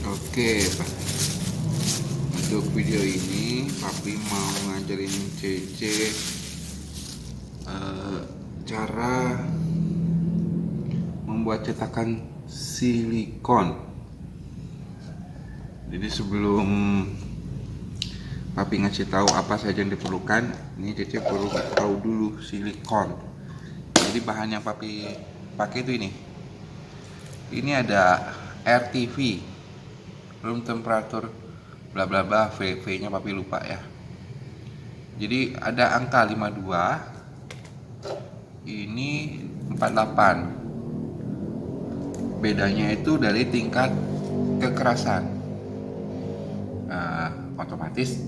Oke, Pak. Untuk video ini, Papi mau ngajarin Cece cara membuat cetakan silikon. Jadi sebelum Papi ngasih tahu apa saja yang diperlukan, ini Cece perlu tahu dulu silikon. Jadi bahan yang Papi pakai itu ini. Ini ada RTV, room temperature bla bla bla, VV-nya Papi lupa ya. Jadi ada angka 52, ini 48. Bedanya itu dari tingkat kekerasan. Otomatis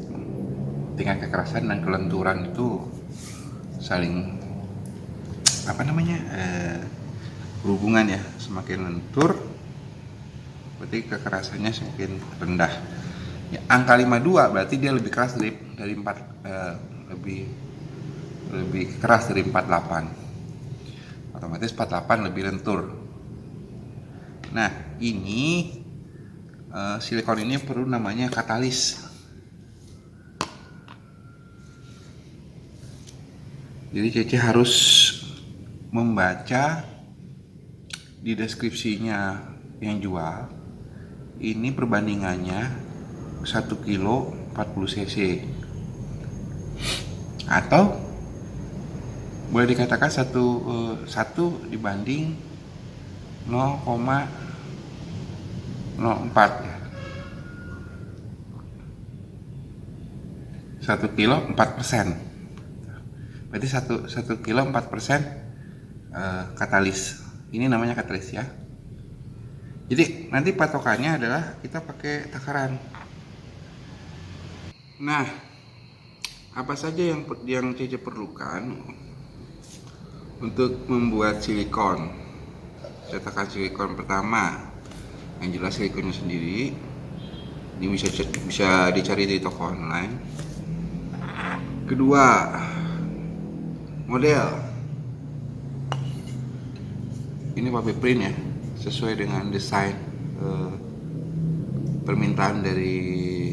tingkat kekerasan dan kelenturan itu saling berhubungan ya. Semakin lentur berarti kekerasannya semakin rendah ya. Angka 52 berarti dia lebih keras dari lebih keras dari 48. Otomatis 48 lebih lentur. Nah, ini silikon ini perlu namanya katalis. Jadi Cece harus membaca di deskripsinya yang jual. Ini perbandingannya 1 kilo 40 cc, atau boleh dikatakan 1 dibanding 0,04 ya. 1 kilo 4%. Berarti 1 kilo 4% katalis. Ini namanya katalis ya. Jadi nanti patokannya adalah kita pakai takaran. Nah, apa saja yang Cece perlukan untuk membuat silikon? Cetakan silikon pertama, yang jelas silikonnya sendiri. Ini bisa dicari di toko online. Kedua, model. Ini Papi print ya, sesuai dengan desain permintaan dari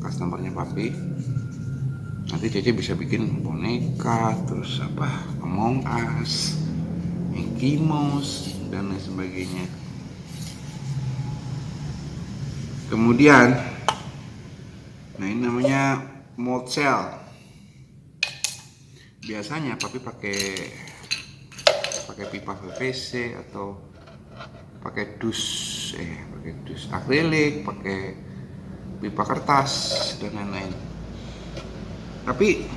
customernya Papi. Nanti Cece bisa bikin boneka, terus Among Us, Mickey Mouse, dan lain sebagainya. Kemudian, nah ini namanya mold cell. Biasanya Papi pakai pipa PVC atau pakai dus akrilik, pakai pipa kertas dan lain-lain. Tapi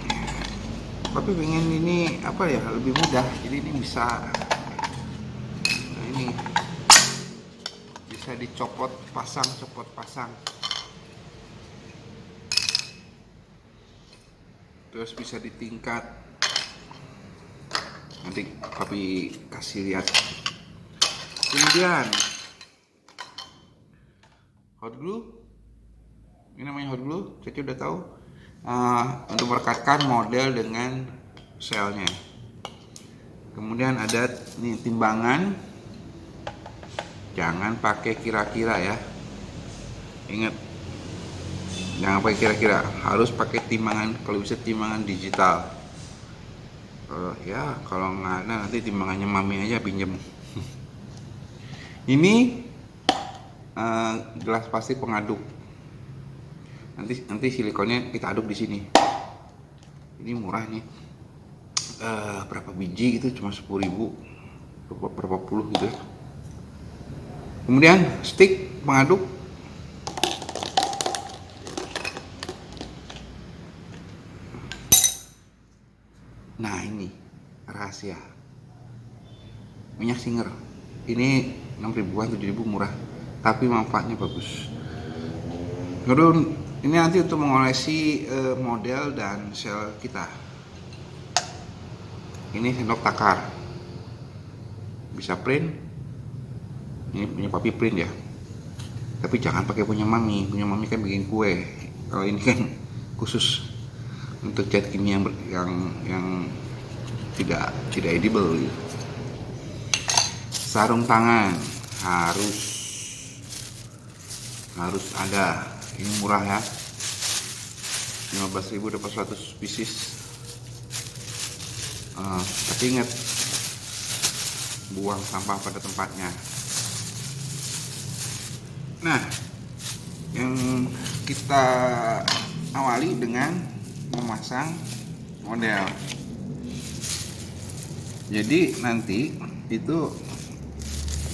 Papi pengen ini lebih mudah. Jadi ini bisa dicopot pasang. Terus bisa ditingkat. Nanti Papi kasih lihat. Kemudian hot glue. Ini namanya hot glue. Cece udah tahu. Untuk merekatkan model dengan selnya. Kemudian ada nih timbangan. Jangan pakai kira-kira ya. Ingat, jangan pakai kira-kira. Harus pakai timbangan, kalau bisa timbangan digital. Ya kalau nggak ada, nanti timbangannya Mami aja pinjem. Ini gelas plastik pengaduk. Nanti silikonnya kita aduk di sini. Ini murah nih. Berapa biji gitu, cuma 10.000, berapa puluh gitu. Kemudian stick pengaduk. Nah, ini rahasia minyak Singer. Ini 6.000-an, 7.000, murah, tapi manfaatnya bagus. Kemudian ini nanti untuk mengolesi model dan sel kita. Ini sendok takar, bisa print. Ini punya Papi print ya, tapi jangan pakai punya Mami. Punya Mami kan bikin kue. Kalau ini kan khusus untuk zat kimia yang tidak edible. Sarung tangan harus. harus ada. Ini murah ya, 15.000 dapat 100 pieces. Tapi ingat, buang sampah pada tempatnya. Nah, yang kita awali dengan memasang model. Jadi nanti itu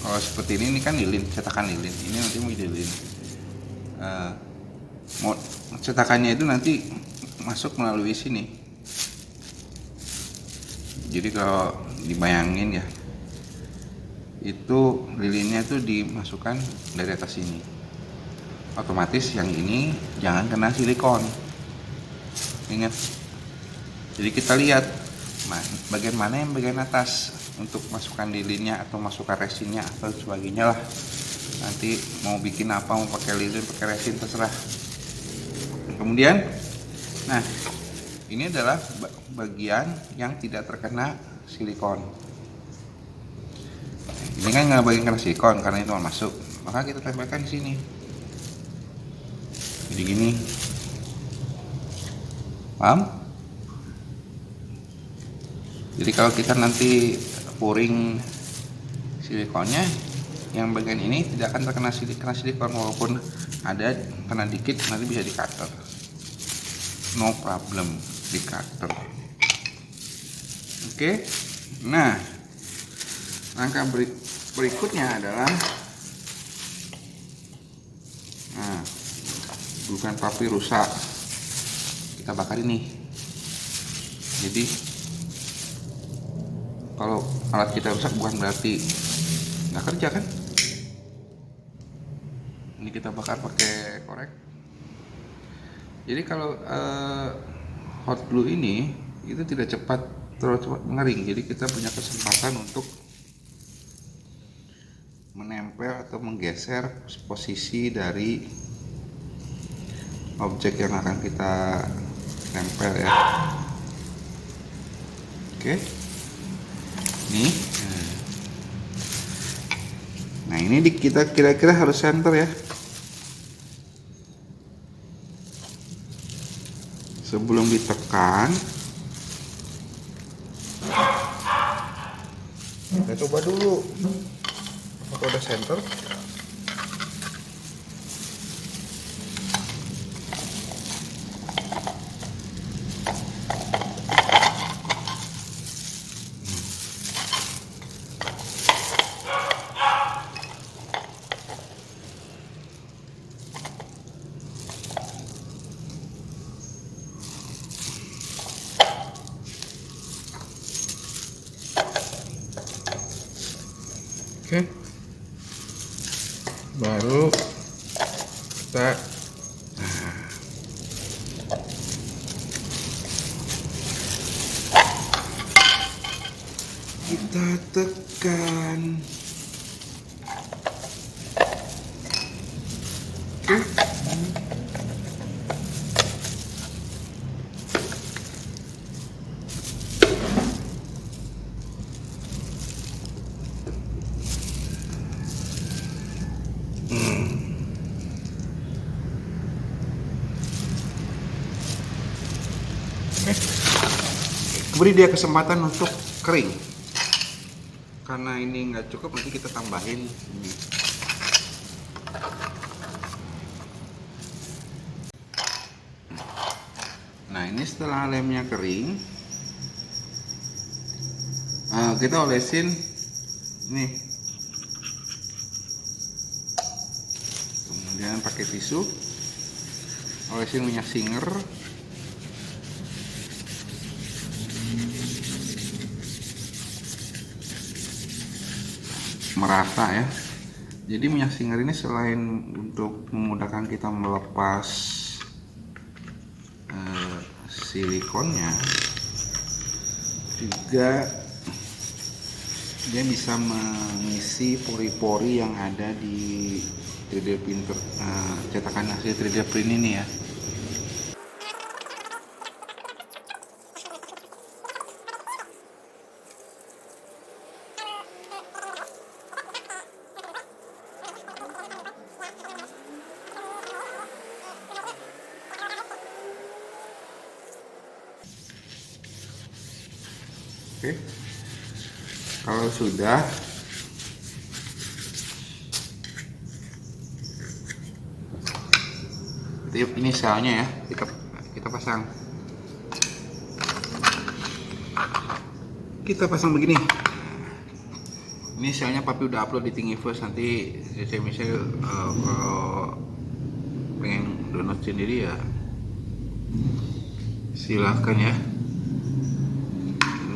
kalau seperti ini kan lilin, cetakan lilin. Ini nanti mau lilin. Cetakannya itu nanti masuk melalui sini. Jadi kalau dibayangin ya, itu lilinnya itu dimasukkan dari atas sini. Otomatis yang ini jangan kena silikon. Ingat. Jadi kita lihat bagian mana yang bagian atas untuk masukkan lilinnya atau masukkan resinnya atau sebagainya lah. Nanti mau bikin apa, mau pakai lilin, pakai resin, terserah. Kemudian, nah ini adalah bagian yang tidak terkena silikon. Ini kan nggak bagian kena silikon karena itu masuk, maka kita tempelkan di sini. Jadi gini, paham? Jadi kalau kita nanti pouring silikonnya, yang bagian ini tidak akan terkena silikon, walaupun ada kena dikit nanti bisa di cutter, no problem di cutter. Oke. Nah, langkah berikutnya adalah bukan papi rusak, kita bakar ini. Jadi kalau alat kita rusak bukan berarti nggak kerja kan. Ini kita bakar pakai korek. Jadi kalau hot glue ini itu tidak terlalu cepat mengering, jadi kita punya kesempatan untuk menempel atau menggeser posisi dari objek yang akan kita tempel ya. Oke. Nih. Nah, ini kita kira-kira harus center ya. Sebelum ditekan, kita coba dulu apakah udah center. Oke, baru kita tekan. Oke. Beri dia kesempatan untuk kering. Karena ini nggak cukup, nanti kita tambahin ini. Nah, ini setelah lemnya kering, kita olesin nih. Kemudian pakai tisu, olesin minyak singer. Merata ya. Jadi minyak singer ini selain untuk memudahkan kita melepas silikonnya, juga dia bisa mengisi pori-pori yang ada di 3D printer, cetakan hasil 3D print ini ya. Oke, kalau sudah ini selnya ya, kita pasang. Kita pasang begini. Ini selnya papi udah upload di Thingiverse, nanti saya misal kalau pengen download sendiri ya silahkan ya.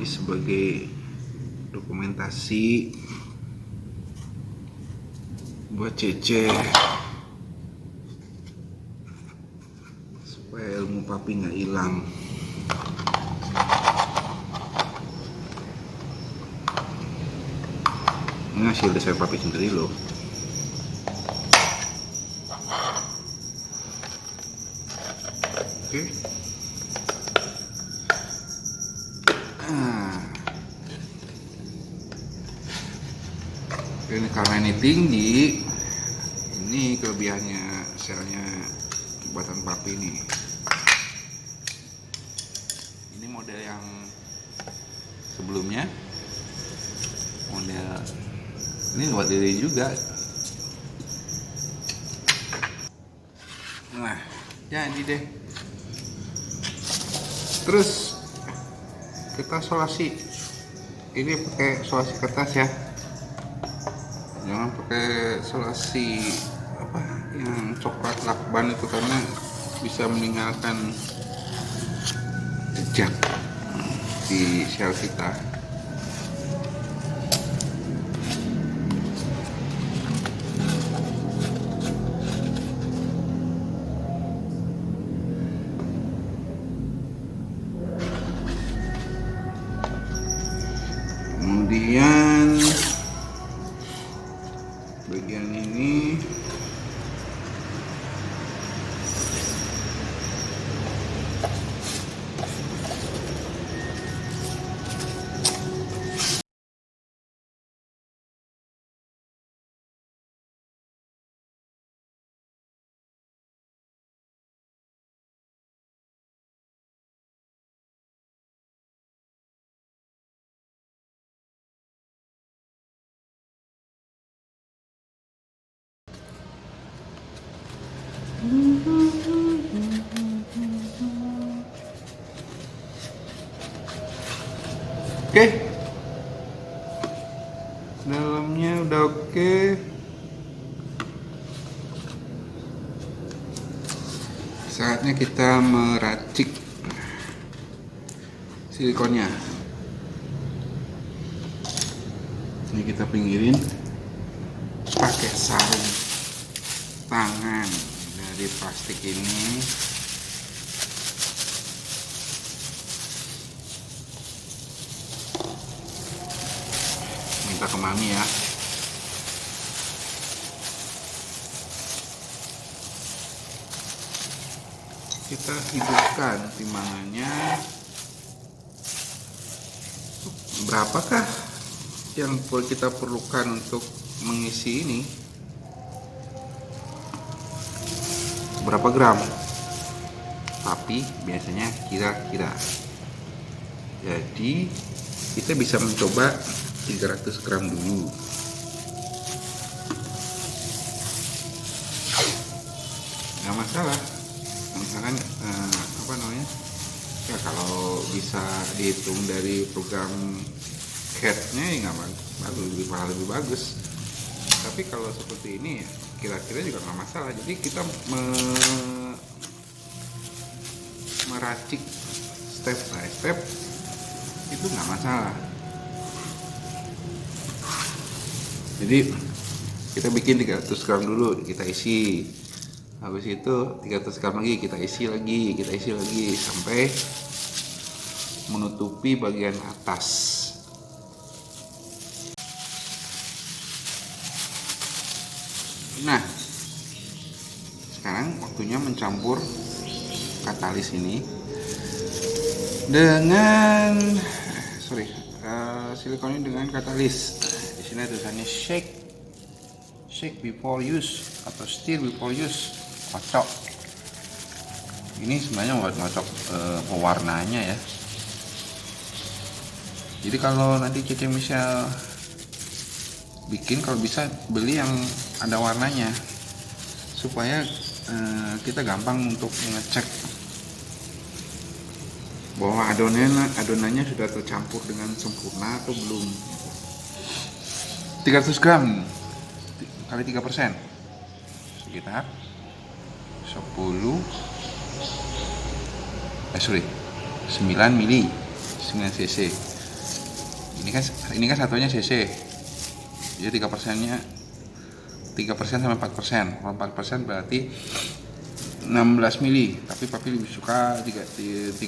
Ini sebagai dokumentasi buat Cece supaya ilmu papi nggak hilang. Ini hasil desain papi sendiri loh. Oke. Ini karena ini tinggi, ini kelebihannya selnya buatan papi nih. Ini model yang sebelumnya, model ini buat diri juga. Nah, jadi deh. Terus kita solasi. Ini pakai solasi kertas ya. Jangan pakai solasi apa yang coklat lakban itu, karena bisa meninggalkan jejak di sel kita. Kemudian bagian ini oke. Dalamnya udah oke. Saatnya kita meracik silikonnya. Ini kita pinggirin pakai sarung tangan dari plastik ini. Minta ke mami ya. Kita hidupkan timbangannya. Berapakah yang kita perlukan untuk mengisi ini? Berapa gram? Tapi biasanya kira-kira. Jadi kita bisa mencoba 300 gram dulu. Nggak masalah. Misalkan apa namanya? Ya kalau bisa dihitung dari program CAD-nya ya nggak bagus, lebih bagus. Tapi kalau seperti ini ya kira-kira juga nggak masalah. Jadi kita meracik step by step itu nggak masalah. Jadi kita bikin 300 gram dulu, kita isi. Habis itu 300 gram lagi, kita isi lagi sampai menutupi bagian atas. Nah, sekarang waktunya mencampur katalis ini dengan silikon ini dengan katalis. Di sini tulisannya shake before use atau stir before use. Kocok. Ini sebenarnya buat ngocok pewarnanya ya. Jadi kalau nanti Cece misal bikin, kalau bisa beli yang ada warnanya supaya kita gampang untuk ngecek bahwa adonannya sudah tercampur dengan sempurna atau belum. 300 gram kali 3% sekitar 9 mili 9 cc. Ini kan satunya cc, jadi 3%-nya 3% sama 4%. Kalau 4% berarti 16 mili, tapi papi lebih suka 3%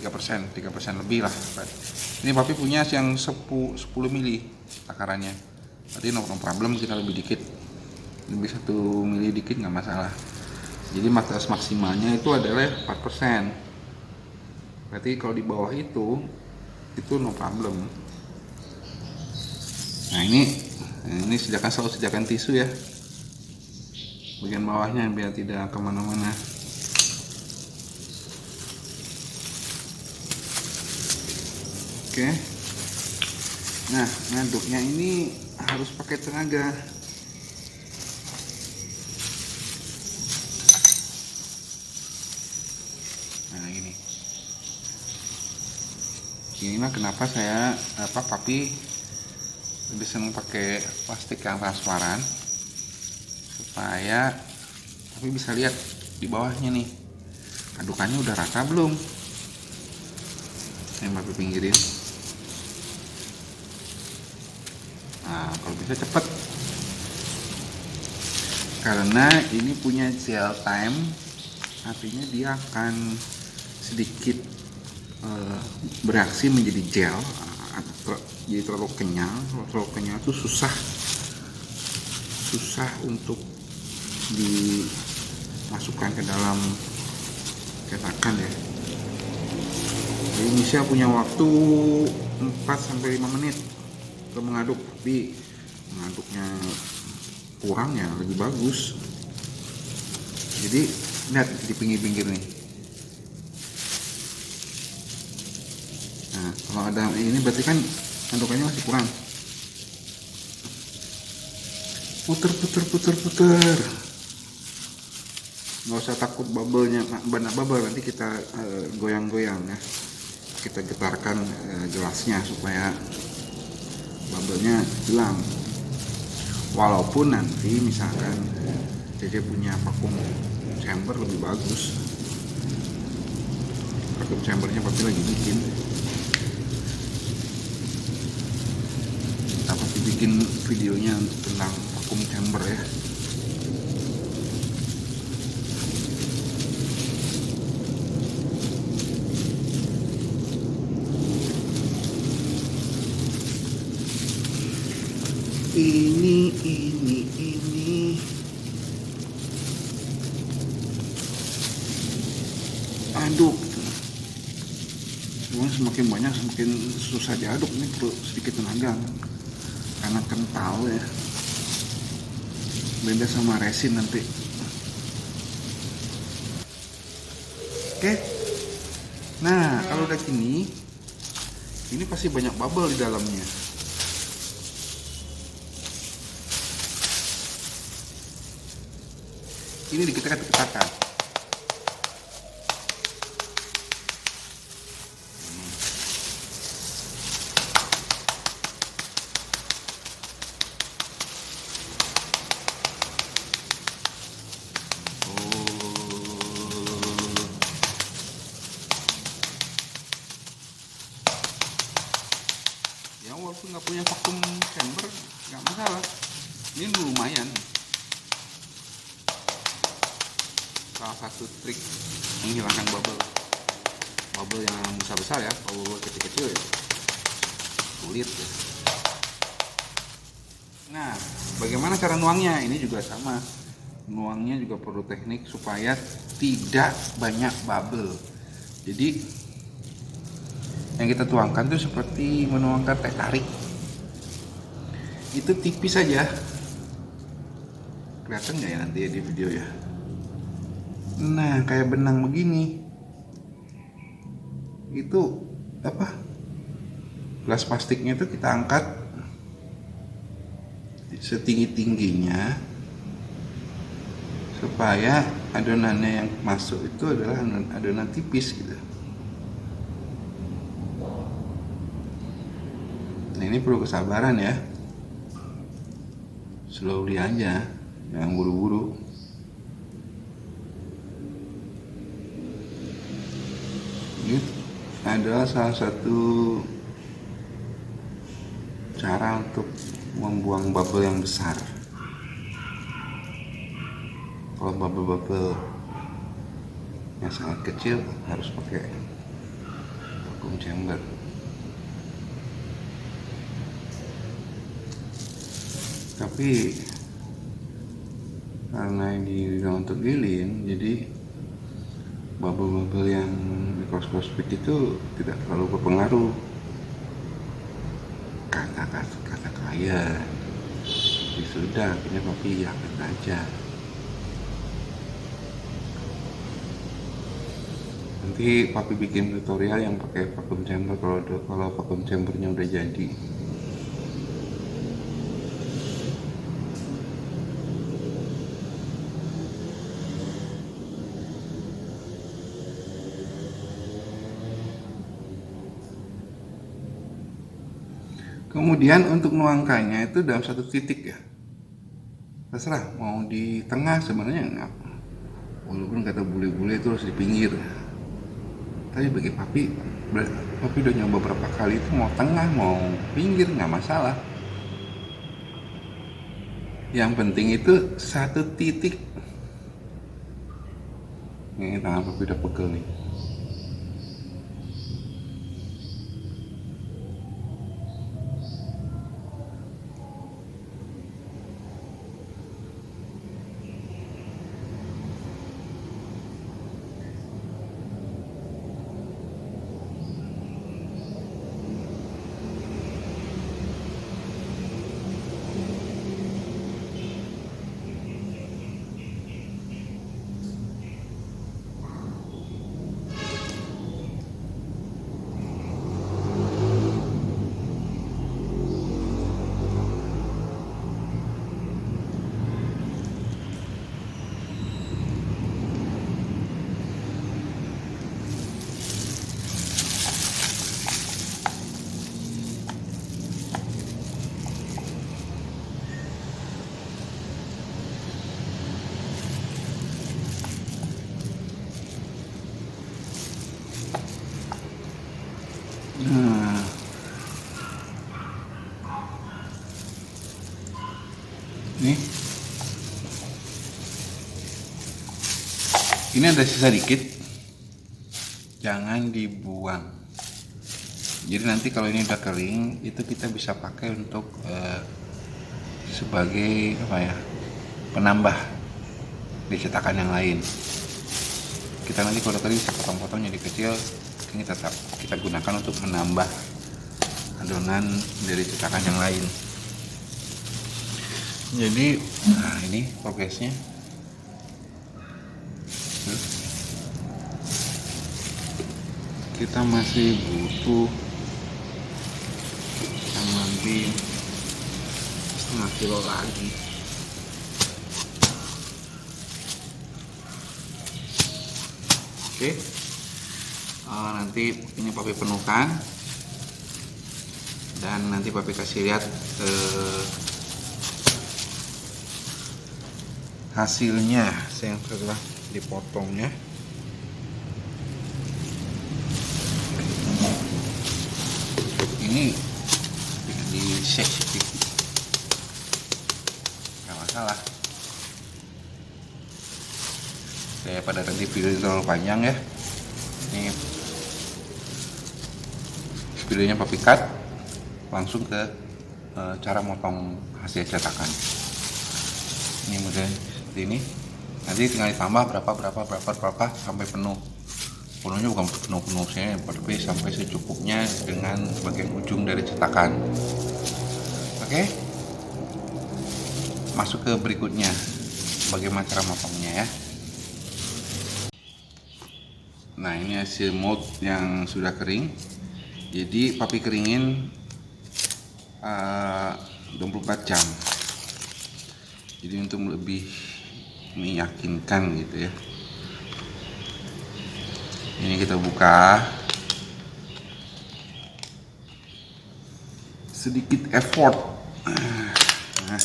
lebih lah. Ini papi punya yang 10 mili takarannya, berarti no problem kita lebih dikit, lebih 1 mili dikit nggak masalah. Jadi batas maksimalnya itu adalah 4%. Berarti kalau di bawah itu no problem. Nah ini selalu sediakan tisu ya, bagian bawahnya biar tidak kemana-mana. Oke. Nah, ngaduknya ini harus pakai tenaga. Nah ini mah kenapa papi lebih senang pakai plastik yang transparan, supaya papi bisa lihat di bawahnya nih adukannya udah rata belum. Yang papi pinggirin. Nah, kalau bisa cepet, karena ini punya gel time, artinya dia akan sedikit bereaksi menjadi gel. Jadi terlalu kenyal itu susah untuk dimasukkan ke dalam cetakan ya. Jadi Misha punya waktu 4-5 menit untuk mengaduk, tapi mengaduknya kurang ya lebih bagus. Jadi lihat di pinggir-pinggir nih. Nah, kalau ada ini berarti kan adukannya masih kurang. Puter. Nggak usah takut bubble-nya, bubble nanti kita goyang-goyang ya. Kita getarkan gelasnya supaya bubble-nya hilang. Walaupun nanti misalkan Cece punya vakum chamber lebih bagus. Vakum chambernya papi lagi bikin. Papi bikin videonya tentang vakum chamber ya. Ini aduk. Memang semakin banyak semakin susah diaduk, ini perlu sedikit tenaga karena kental ya, beda sama resin nanti. Oke, nah kalau udah gini, ini pasti banyak bubble di dalamnya. Ini diketatkan. Ya walaupun nggak punya vakum chamber nggak masalah, ini lumayan. Salah satu trik menghilangkan bubble yang besar ya. Kalau bubble kecil ya sulit ya. Nah, bagaimana cara nuangnya? Ini juga sama, nuangnya juga perlu teknik supaya tidak banyak bubble. Jadi yang kita tuangkan tuh seperti menuangkan teh tarik, itu tipis saja. Kelihatan nggak ya nanti ya di video ya? Nah, kayak benang begini. Itu apa? Gelas plastiknya itu kita angkat setinggi-tingginya supaya adonannya yang masuk itu adalah adonan tipis gitu. Nah, ini perlu kesabaran ya, slowly aja, jangan buru-buru. Ini adalah salah satu cara untuk membuang bubble yang besar. Kalau bubble-bubble yang sangat kecil harus pakai vacuum chamber. Tapi karena ini untuk lilin, jadi bubble-bubble yang mikroskopik itu tidak terlalu berpengaruh. Kata klien, ya sudah, akhirnya papi yakin aja. Nanti papi bikin tutorial yang pakai vacuum chamber kalau vacuum chambernya udah jadi. Kemudian untuk nuangkannya itu dalam satu titik ya, terserah mau di tengah sebenarnya enggak, walaupun kata bule-bule itu harus di pinggir. Tapi bagi papi udah nyoba beberapa kali itu mau tengah mau pinggir nggak masalah. Yang penting itu satu titik. Ini tangan papi udah pegel nih. Nah, ini ada sisa dikit, jangan dibuang. Jadi nanti kalau ini udah kering, itu kita bisa pakai untuk sebagai penambah di cetakan yang lain. Kita nanti kalau kering bisa potong-potong jadi kecil, ini tetap kita gunakan untuk menambah adonan dari cetakan yang lain. Jadi nah ini progresnya. Kita masih butuh yang lebih setengah kilo lagi. Oke. Nanti ini papi penuhkan dan nanti papi kasih lihat hasilnya yang setelah dipotongnya. Ini di shake sedikit, nggak masalah. Daripada nanti video terlalu panjang ya, ini videonya papi cut langsung ke cara motong hasil cetakan. Ini modelnya seperti ini. Nanti tinggal ditambah berapa sampai penuh. Penuhnya bukan penuh saya, tapi sampai secukupnya dengan bagian ujung dari cetakan. Oke, masuk ke berikutnya, bagaimana cara motongnya ya. Nah, ini hasil mold yang sudah kering. Jadi papi keringin 24 jam. Jadi untuk lebih meyakinkan gitu ya. Ini kita buka. Sedikit effort. Nah,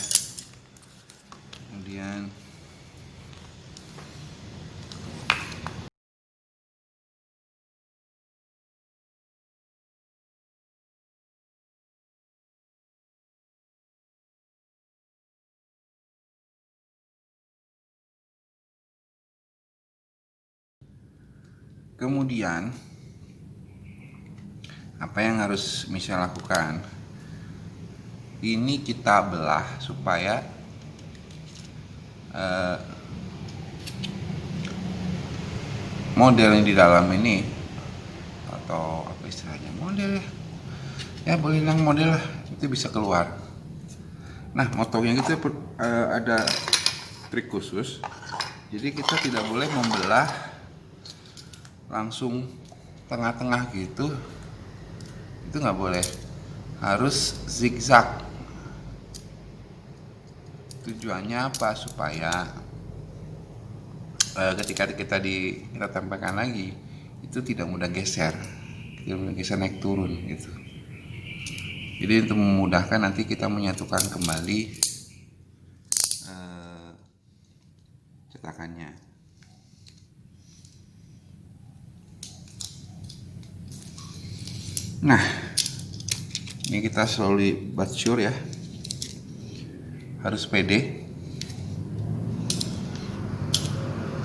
kemudian apa yang harus Michelle lakukan? Ini kita belah supaya model yang di dalam ini, atau apa istilahnya, model ya boleh bilang model lah, itu bisa keluar. Nah, motongnya kita ada trik khusus. Jadi kita tidak boleh membelah langsung tengah-tengah gitu, itu nggak boleh, harus zigzag. Tujuannya apa? Supaya ketika kita tempelkan lagi itu tidak mudah geser, naik turun gitu. Jadi untuk memudahkan nanti kita menyatukan kembali cetakannya. Nah, ini kita slowly but sure ya, harus pede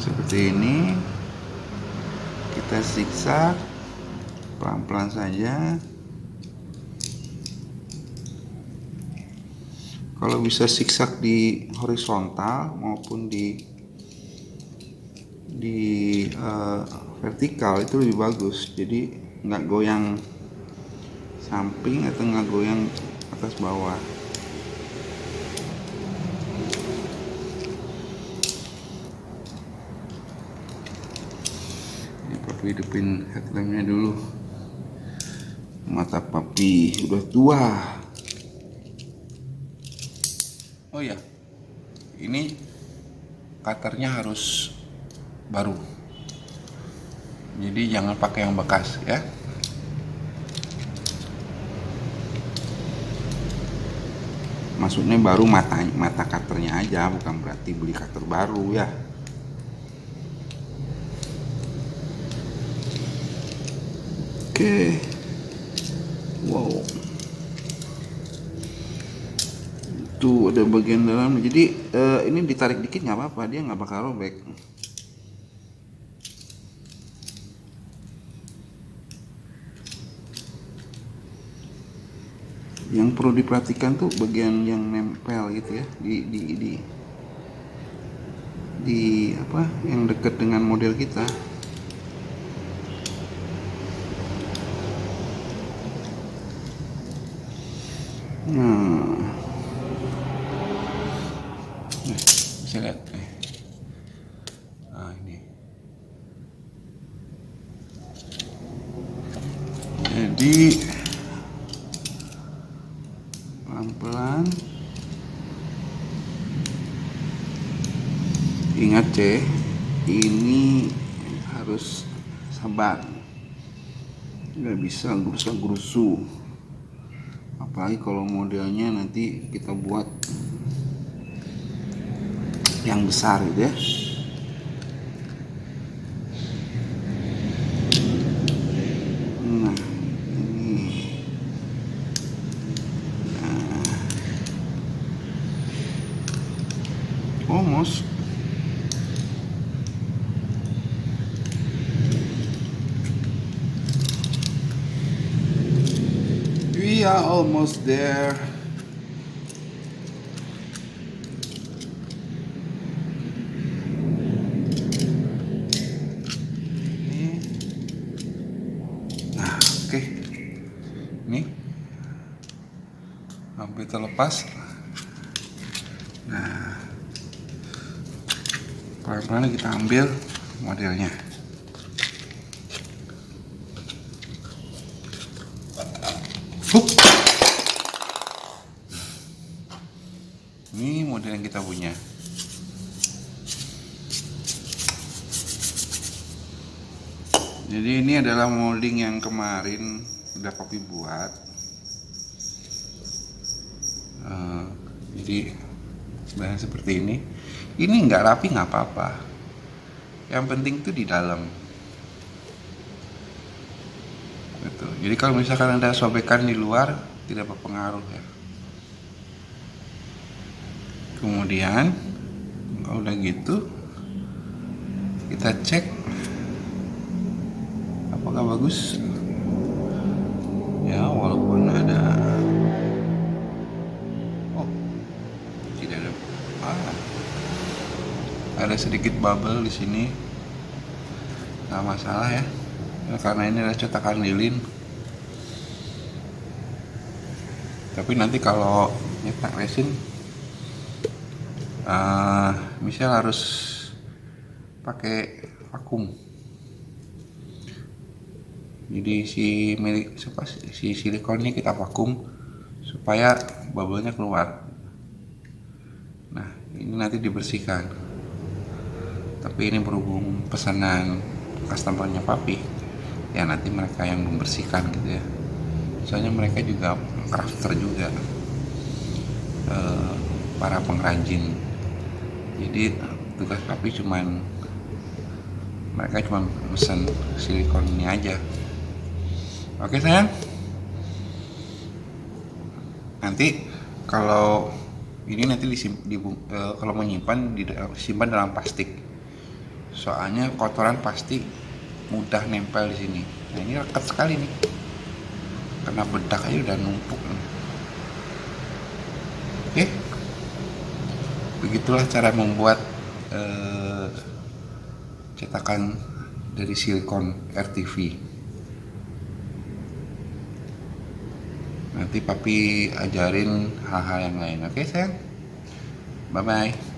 seperti ini. Kita zigzag pelan-pelan saja. Kalau bisa zigzag di horizontal maupun di vertikal itu lebih bagus. Jadi nggak goyang samping atau nggak goyang atas bawah. Ini papi hidupin headlampnya dulu. Mata papi udah tua. Oh ya, ini cutternya harus baru. Jadi jangan pakai yang bekas ya. Maksudnya baru mata cutternya aja, bukan berarti beli cutter baru ya. Oke. Wow. Tuh ada bagian dalam. Jadi ini ditarik dikit nggak apa-apa, dia nggak bakal robek. Yang perlu diperhatikan tuh bagian yang nempel gitu ya, di apa, yang dekat dengan model kita. Nah, bisa lihat. Nah, ini. Jadi pelan-pelan. Ingat ini harus sabar, nggak bisa gerusa-gerusu, apalagi kalau modelnya nanti kita buat yang besar gitu ya. Nah, ini almost. We are almost there. Nah, oke. Ini hampir terlepas. Nah, pelan-pelan kita ambil modelnya. Ini model yang kita punya. Jadi ini adalah molding yang kemarin udah papi buat. Jadi bahan seperti ini. Ini nggak rapi nggak apa-apa. Yang penting tuh di dalam. Gitu. Jadi kalau misalkan ada sobekan di luar tidak berpengaruh ya. Kemudian kalau udah gitu kita cek apakah bagus. Ya walaupun ada tidak ada ada sedikit bubble di sini, nggak masalah ya. Karena ini adalah cetakan lilin. Tapi nanti kalau nyetak resin misal harus pakai vakum. Jadi si silikon ini kita vakum supaya bubble-nya keluar. Nah, ini nanti dibersihkan. Tapi ini berhubung pesanan customer-nya papi, ya nanti mereka yang membersihkan gitu ya. Soalnya mereka juga crafter juga, para pengrajin. Jadi tugas papi mereka cuma pesan silikon ini aja. Oke sayang. Nanti kalau ini nanti kalau menyimpan disimpan dalam plastik. Soalnya kotoran pasti mudah nempel di sini. Nah ini rekat sekali nih. Kena bedak aja udah numpuk. Oke. Begitulah cara membuat cetakan dari silikon RTV. Nanti papi ajarin hal-hal yang lain. Oke sayang? Bye-bye.